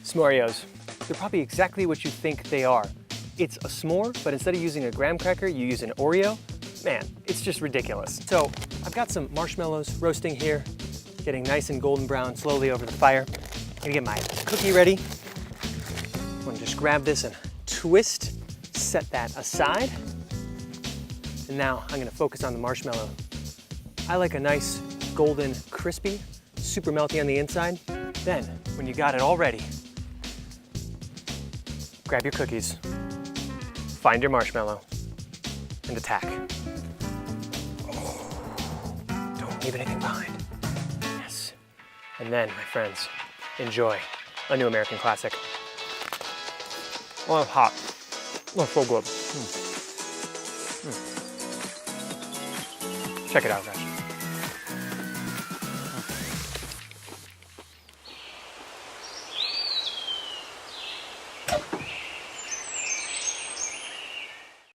Smoreos. They're probably exactly what you think they are. It's a s'more, but instead of using a graham cracker, you use an Oreo. Man, it's just ridiculous. So I've got some marshmallows roasting here, getting nice and golden brown slowly over the fire. I'm gonna get my cookie ready. I'm gonna just grab this and twist, set that aside. And now I'm gonna focus on the marshmallow. I like a nice golden crispy, super melty on the inside. Then, when you got it all ready, grab your cookies, find your marshmallow, and attack. Oh, don't leave anything behind. Yes. And then, my friends, enjoy a new American classic. Oh, hot. Oh, so good. Check it out, guys.